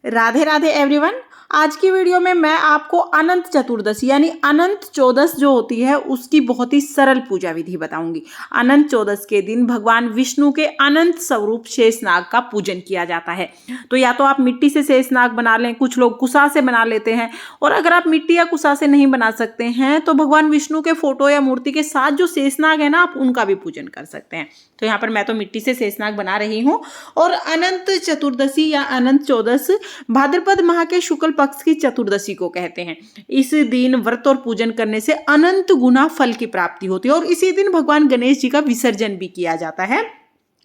Radhe Radhe everyone. आज की video में मैं आपको अनंत चतुर्दशी यानी अनंत चौदस जो होती है उसकी बहुत ही सरल पूजा विधि बताऊंगी। अनंत चौदस के दिन भगवान विष्णु के अनंत स्वरूप शेषनाग का पूजन किया जाता है। तो या तो आप मिट्टी से शेषनाग बना लें, कुछ लोग कुसा से बना लेते हैं, और अगर आप मिट्टी या कुसा से नहीं बना सकते हैं तो भगवान विष्णु के फोटो या मूर्ति के साथ जो शेषनाग है ना, आप उनका भी पूजन कर सकते हैं। तो यहाँ पर मैं तो मिट्टी से शेषनाग बना रही हूँ। और अनंत चतुर्दशी या अनंत चौदस भाद्रपद माह के शुक्ल पक्ष की चतुर्दशी को कहते हैं। इस दिन व्रत और पूजन करने से अनंत गुना फल की प्राप्ति होती है और इसी दिन भगवान गणेश जी का विसर्जन भी किया जाता है।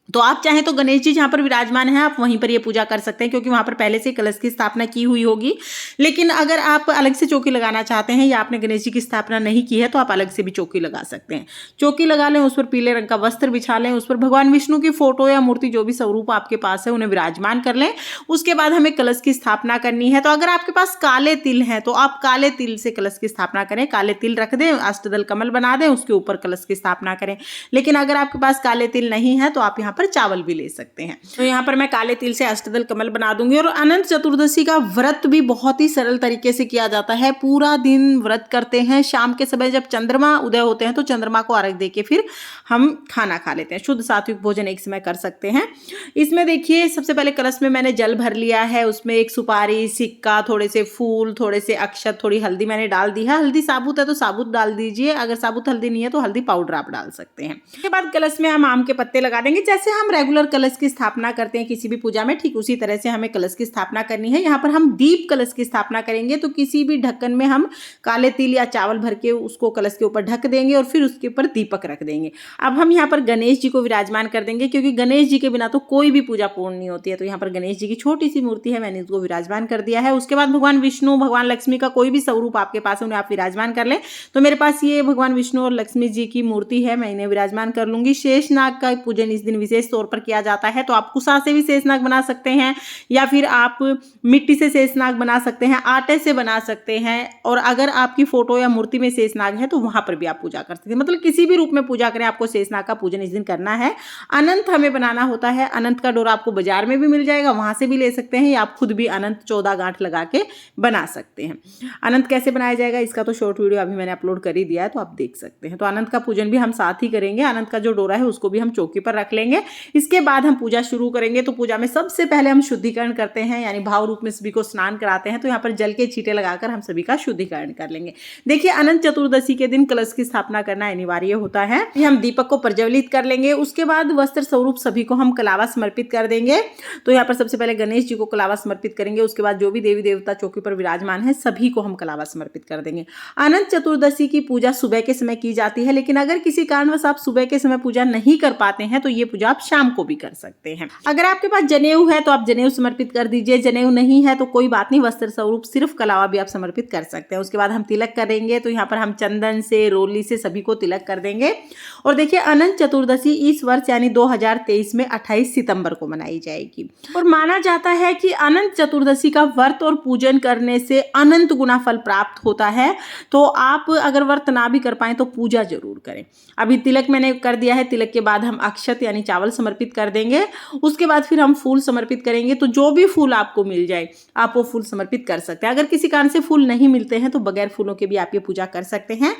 तो आप चाहें तो गणेश जी जहाँ पर विराजमान है आप वहीं पर ये पूजा कर सकते हैं, क्योंकि वहाँ पर पहले से कलश की स्थापना की हुई होगी। लेकिन अगर आप अलग से चौकी लगाना चाहते हैं या आपने गणेश जी की स्थापना नहीं की है तो आप अलग से भी चौकी लगा सकते हैं। चौकी लगा लें, उस पर पीले रंग का वस्त्र बिछा लें, उस पर भगवान विष्णु की फोटो या मूर्ति जो भी स्वरूप आपके पास है उन्हें विराजमान कर लें। उसके बाद हमें कलश की स्थापना करनी है। तो अगर आपके पास काले तिल हैं तो आप काले तिल से कलश की स्थापना करें। काले तिल रख दें, अष्टदल कमल बना दें, उसके ऊपर कलश की स्थापना करें। लेकिन अगर आपके पास काले तिल नहीं है तो आप यहाँ पर चावल भी ले सकते हैं। तो यहाँ पर मैं काले तिल से अष्टदल कमल बना दूंगी। और अनंत चतुर्दशी का व्रत भी बहुत ही सरल तरीके से किया जाता है। पूरा दिन व्रत करते हैं, शाम के समय जब चंद्रमा उदय होते हैं तो चंद्रमा को अर्घ देके फिर हम खाना खा लेते हैं। शुद्ध सात्विक भोजन एक समय कर सकते हैं। इसमें देखिए सबसे पहले कलश में मैंने जल भर लिया है, उसमें एक सुपारी, सिक्का, थोड़े से फूल, थोड़े से अक्षत, थोड़ी हल्दी मैंने डाल दी है। हल्दी साबुत है तो साबुत डाल दीजिए, अगर साबुत हल्दी नहीं है तो हल्दी पाउडर आप डाल सकते हैं। उसके बाद कलश में हम आम के पत्ते लगा देंगे। जैसे हम रेगुलर कलश की स्थापना करते हैं किसी भी पूजा में, ठीक उसी तरह से हमें कलश की स्थापना करनी है। यहाँ पर हम दीप कलश की स्थापना करेंगे। तो किसी भी ढक्कन में हम काले तिल या चावल भर के उसको कलश के ऊपर ढक देंगे और फिर उसके ऊपर दीपक रख देंगे। अब हम यहाँ पर गणेश जी को विराजमान कर देंगे, क्योंकि गणेश जी के बिना तो कोई भी पूजा पूर्ण नहीं होती है। तो यहाँ पर गणेश जी की छोटी सी मूर्ति है, मैंने उसको विराजमान कर दिया है। उसके बाद भगवान विष्णु, भगवान लक्ष्मी का कोई भी स्वरूप आपके पास है उन्हें आप विराजमान कर लें। तो मेरे पास ये भगवान विष्णु और लक्ष्मी जी की मूर्ति है, मैं इन्हें विराजमान कर लूंगी। शेषनाग का पूजन इस दिन विशेष तौर पर किया जाता है। तो आप कुसा से भी शेषनाग बना सकते हैं या फिर आप मिट्टी से शेषनाग बना सकते हैं, आटे से बना सकते हैं। और अगर आपकी फोटो या मूर्ति में शेषनाग है तो वहां पर भी आप पूजा कर सकते हैं। मतलब किसी भी रूप में पूजा करें, आपको शेषनाग का पूजन इस दिन करना है। अनंत हमें बनाना होता है। अनंत का डोरा आपको बाजार में भी मिल जाएगा, वहां से भी ले सकते हैं, या आप खुद भी अनंत 14 गांठ लगा के बना सकते हैं। अनंत कैसे बनाया जाएगा इसका तो शॉर्ट वीडियो अभी मैंने अपलोड कर ही दिया है, तो आप देख सकते हैं। तो अनंत का पूजन भी हम साथ ही करेंगे। अनंत का जो डोरा है उसको भी हम चौकी पर रख लेंगे। इसके बाद हम पूजा शुरू करेंगे। तो पूजा में सबसे पहले हम शुद्धिकरण करते हैं, यानी भाव रूप में सभी को स्नान कराते हैं। तो यहाँ पर जल के छींटे लगाकर हम सभी का शुद्धिकरण कर लेंगे। देखिए अनंत चतुर्दशी के दिन कलश की स्थापना करना अनिवार्य होता है। हम दीपक को प्रज्वलित कर लेंगे। उसके बाद वस्त्र स्वरूप सभी को हम कलावा समर्पित कर देंगे। तो यहाँ पर सबसे पहले गणेश जी को कलावा समर्पित करेंगे। उसके बाद जो भी देवी देवता चौकी पर विराजमान है सभी को हम कलावा समर्पित कर देंगे। अनंत चतुर्दशी की पूजा सुबह के समय की जाती है, लेकिन अगर किसी कारणवश आप सुबह के समय पूजा नहीं कर पाते हैं तो ये पूजा आप शाम को भी कर सकते हैं। अगर आपके पास जनेऊ है तो आप जनेऊ समर्पित कर दीजिए, जनेऊ नहीं है तो कोई बात नहीं, वस्त्र स्वरूप सिर्फ कलावा भी आप समर्पित कर सकते हैं। उसके बाद हम तिलक करेंगे। तो यहाँ पर हम चंदन से, रोली से सभी को तिलक कर देंगे। और देखिए अनंत चतुर्दशी इस वर्ष यानी 2023 में 28 सितंबर को मनाई जाएगी। और माना जाता है कि अनंत चतुर्दशी का व्रत और पूजन करने से अनंत गुना फल प्राप्त होता है। तो आप अगर व्रत ना भी कर पाए तो पूजा जरूर करें। अभी तिलक मैंने कर दिया है। तिलक के बाद हम अक्षत यानी चावल समर्पित कर देंगे। उसके बाद फिर हम फूल समर्पित करेंगे। तो जो भी फूल आपको मिल जाए आप वो फूल समर्पित कर सकते हैं। अगर किसी कारण से फूल नहीं मिलते हैं तो बगैर फूलों के भी आप ये पूजा कर सकते हैं।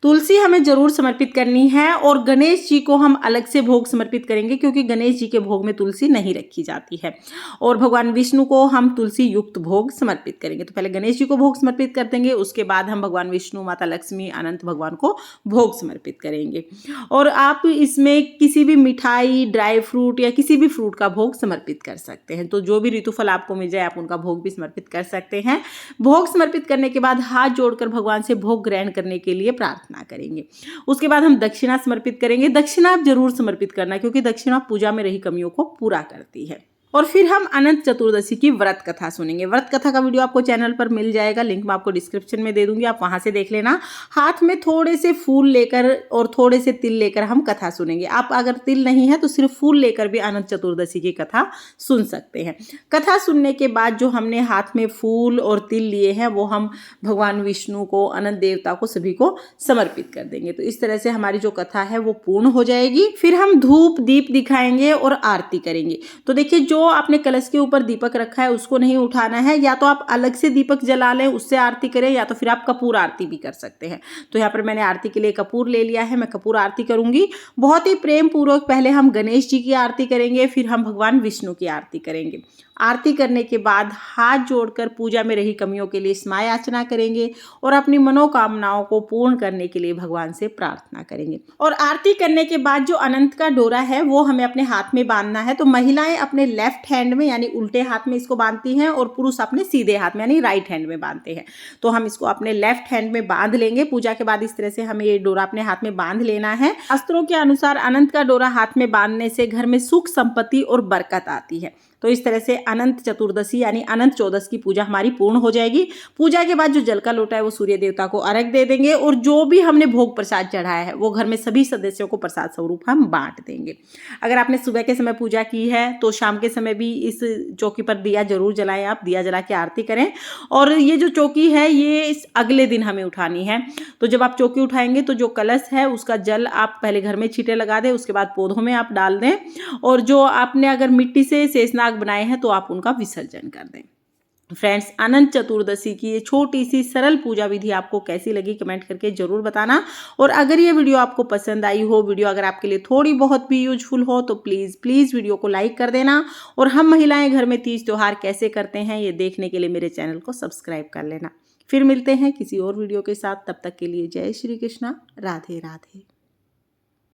तुलसी हमें जरूर समर्पित करनी है। और गणेश जी को हम अलग से भोग समर्पित करेंगे, क्योंकि गणेश जी के भोग में तुलसी नहीं रखी जाती है। और भगवान विष्णु को हम तुलसी युक्त भोग समर्पित करेंगे। तो पहले गणेश जी को भोग समर्पित कर देंगे, उसके बाद हम भगवान विष्णु, माता लक्ष्मी, अनंत भगवान को भोग समर्पित करेंगे। और आप इसमें किसी भी मिठाई, ड्राई फ्रूट या किसी भी फ्रूट का भोग समर्पित कर सकते हैं। तो जो भी ऋतुफल आपको मिल जाए आप उनका भोग भी समर्पित कर सकते हैं। भोग समर्पित करने के बाद हाथ जोड़कर भगवान से भोग ग्रहण करने के लिए प्रार्थना करेंगे। उसके बाद हम दक्षिणा समर्पित करेंगे। दक्षिणा आप जरूर समर्पित करना, क्योंकि दक्षिणा पूजा में रही कमियों को पूरा करती है। और फिर हम अनंत चतुर्दशी की व्रत कथा सुनेंगे। व्रत कथा का वीडियो आपको चैनल पर मिल जाएगा, लिंक मैं आपको डिस्क्रिप्शन में दे दूंगी, आप वहां से देख लेना। हाथ में थोड़े से फूल लेकर और थोड़े से तिल लेकर हम कथा सुनेंगे। आप अगर तिल नहीं है तो सिर्फ फूल लेकर भी अनंत चतुर्दशी की कथा सुन सकते हैं। कथा सुनने के बाद जो हमने हाथ में फूल और तिल लिए हैं वो हम भगवान विष्णु को, अनंत देवता को, सभी को समर्पित कर देंगे। तो इस तरह से हमारी जो कथा है वो पूर्ण हो जाएगी। फिर हम धूप दीप दिखाएंगे और आरती करेंगे। तो देखिए जो आपने कलश के ऊपर दीपक रखा है उसको नहीं उठाना है, या तो आप अलग से दीपक जला लें उससे आरती करें, या तो फिर आप कपूर आरती भी कर सकते हैं। तो यहाँ पर मैंने आरती के लिए कपूर ले लिया है, मैं कपूर आरती करूंगी। बहुत ही प्रेम पूर्वक पहले हम गणेश जी की आरती करेंगे, फिर हम भगवान विष्णु की आरती करेंगे। आरती करने के बाद हाथ जोड़कर पूजा में रही कमियों के लिए स्माय याचना करेंगे और अपनी मनोकामनाओं को पूर्ण करने के लिए भगवान से प्रार्थना करेंगे। और आरती करने के बाद जो अनंत का डोरा है वो हमें अपने हाथ में बांधना है। तो महिलाएं अपने लेफ्ट हैंड में यानी उल्टे हाथ में इसको बांधती हैं और पुरुष अपने सीधे हाथ में यानी राइट हैंड में बांधते हैं। तो हम इसको अपने लेफ्ट हैंड में बांध लेंगे। पूजा के बाद इस तरह से हमें ये डोरा अपने हाथ में बांध लेना है। शास्त्रों के अनुसार अनंत का डोरा हाथ में बांधने से घर में सुख, संपत्ति और बरकत आती है। तो इस तरह से अनंत चतुर्दशी यानी अनंत चौदस की पूजा हमारी पूर्ण हो जाएगी। पूजा के बाद जो जल का लोटा है वो सूर्य देवता को अर्घ दे देंगे और जो भी हमने भोग प्रसाद चढ़ाया है वो घर में सभी सदस्यों को प्रसाद स्वरूप हम बांट देंगे। अगर आपने सुबह के समय पूजा की है तो शाम के समय भी इस चौकी पर दिया जरूर जलाएं, आप दिया जला के आरती करें। और ये जो चौकी है ये इस अगले दिन हमें उठानी है। तो जब आप चौकी उठाएंगे तो जो कलश है उसका जल आप पहले घर में छींटे लगा दें, उसके बाद पौधों में आप डाल दें और जो आपने अगर मिट्टी से शेषनाग बनाए हैं तो आप उनका विसर्जन कर दें। फ्रेंड्स, अनंत चतुर्दशी की ये छोटी सी सरल पूजा विधि आपको कैसी लगी कमेंट करके जरूर बताना। और अगर ये वीडियो आपको पसंद आई हो, वीडियो अगर आपके लिए थोड़ी बहुत भी यूजफुल हो तो प्लीज़ वीडियो को लाइक कर देना। और हम महिलाएं घर में तीज त्योहार कैसे करते हैं ये देखने के लिए मेरे चैनल को सब्सक्राइब कर लेना। फिर मिलते हैं किसी और वीडियो के साथ, तब तक के लिए जय श्री कृष्णा, राधे राधे।